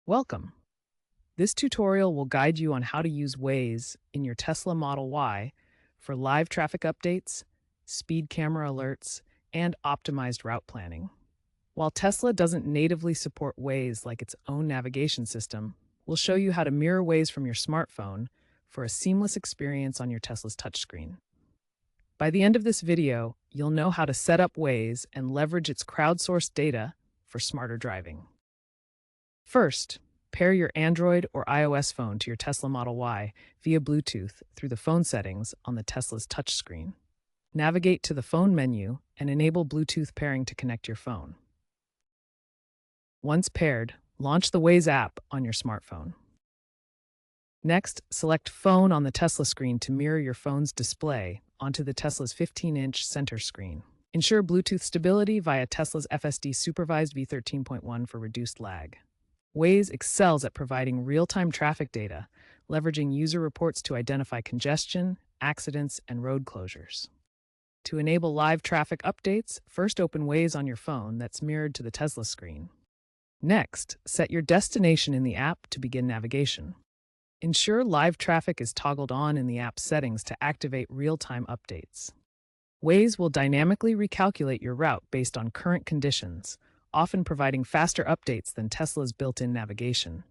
Welcome. This tutorial will guide you on how to use Waze in your Tesla Model Y for live traffic updates, speed camera alerts, and optimized route planning. While Tesla doesn't natively support Waze like its own navigation system, we'll show you how to mirror Waze from your smartphone for a seamless experience on your Tesla's touchscreen. By the end of this video, you'll know how to set up Waze and leverage its crowdsourced data for smarter driving. First, pair your Android or iOS phone to your Tesla Model Y via Bluetooth through the phone settings on the Tesla's touchscreen. Navigate to the phone menu and enable Bluetooth pairing to connect your phone. Once paired, launch the Waze app on your smartphone. Next, select Phone on the Tesla screen to mirror your phone's display onto the Tesla's 15-inch center screen. Ensure Bluetooth stability via Tesla's FSD Supervised v13.1 for reduced lag. Waze excels at providing real-time traffic data, leveraging user reports to identify congestion, accidents, and road closures. To enable live traffic updates, first open Waze on your phone that's mirrored to the Tesla screen. Next, set your destination in the app to begin navigation. Ensure live traffic is toggled on in the app's settings to activate real-time updates. Waze will dynamically recalculate your route based on current conditions, often providing faster updates than Tesla's built-in navigation.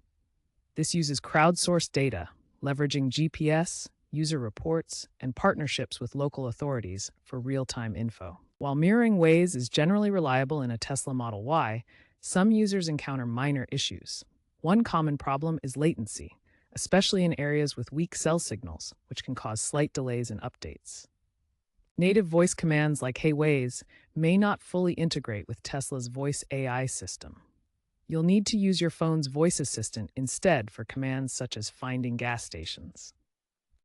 This uses crowdsourced data, leveraging GPS, user reports, and partnerships with local authorities for real-time info. While mirroring Waze is generally reliable in a Tesla Model Y, some users encounter minor issues. One common problem is latency, especially in areas with weak cell signals, which can cause slight delays in updates. Native voice commands like "Hey Waze" may not fully integrate with Tesla's voice AI system. You'll need to use your phone's voice assistant instead for commands such as finding gas stations.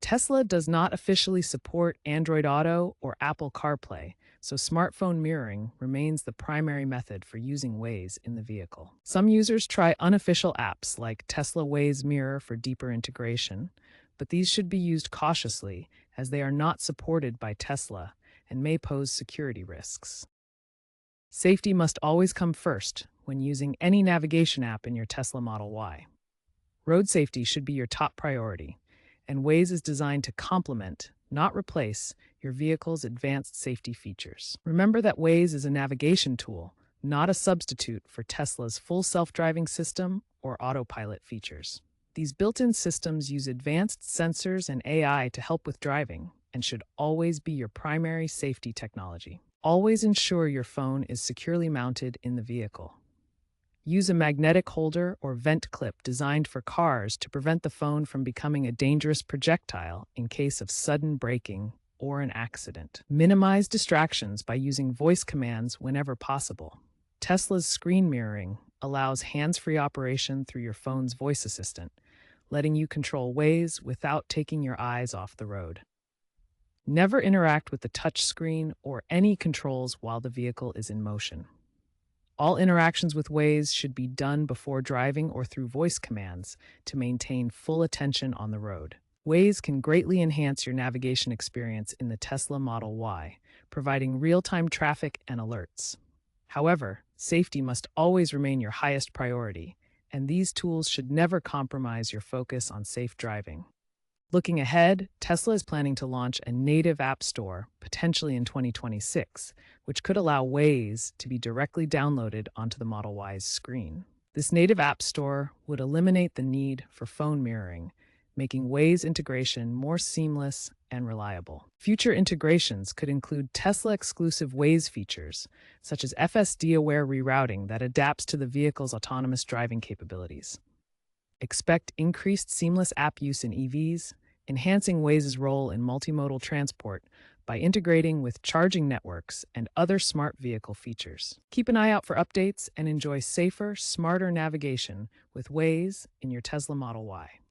Tesla does not officially support Android Auto or Apple CarPlay, so smartphone mirroring remains the primary method for using Waze in the vehicle. Some users try unofficial apps like Tesla Waze Mirror for deeper integration, but these should be used cautiously as they are not supported by Tesla and may pose security risks. Safety must always come first when using any navigation app in your Tesla Model Y. Road safety should be your top priority, and Waze is designed to complement, not replace, your vehicle's advanced safety features. Remember that Waze is a navigation tool, not a substitute for Tesla's full self-driving system or autopilot features. These built-in systems use advanced sensors and AI to help with driving and should always be your primary safety technology. Always ensure your phone is securely mounted in the vehicle. Use a magnetic holder or vent clip designed for cars to prevent the phone from becoming a dangerous projectile in case of sudden braking or an accident. Minimize distractions by using voice commands whenever possible. Tesla's screen mirroring allows hands-free operation through your phone's voice assistant, letting you control Waze without taking your eyes off the road. Never interact with the touch screen or any controls while the vehicle is in motion. All interactions with Waze should be done before driving or through voice commands to maintain full attention on the road. Waze can greatly enhance your navigation experience in the Tesla Model Y, providing real-time traffic and alerts. However, safety must always remain your highest priority, and these tools should never compromise your focus on safe driving. Looking ahead, Tesla is planning to launch a native app store, potentially in 2026, which could allow Waze to be directly downloaded onto the Model Y's screen. This native app store would eliminate the need for phone mirroring, making Waze integration more seamless and reliable. Future integrations could include Tesla-exclusive Waze features, such as FSD-aware rerouting that adapts to the vehicle's autonomous driving capabilities. Expect increased seamless app use in EVs, enhancing Waze's role in multimodal transport by integrating with charging networks and other smart vehicle features. Keep an eye out for updates and enjoy safer, smarter navigation with Waze in your Tesla Model Y.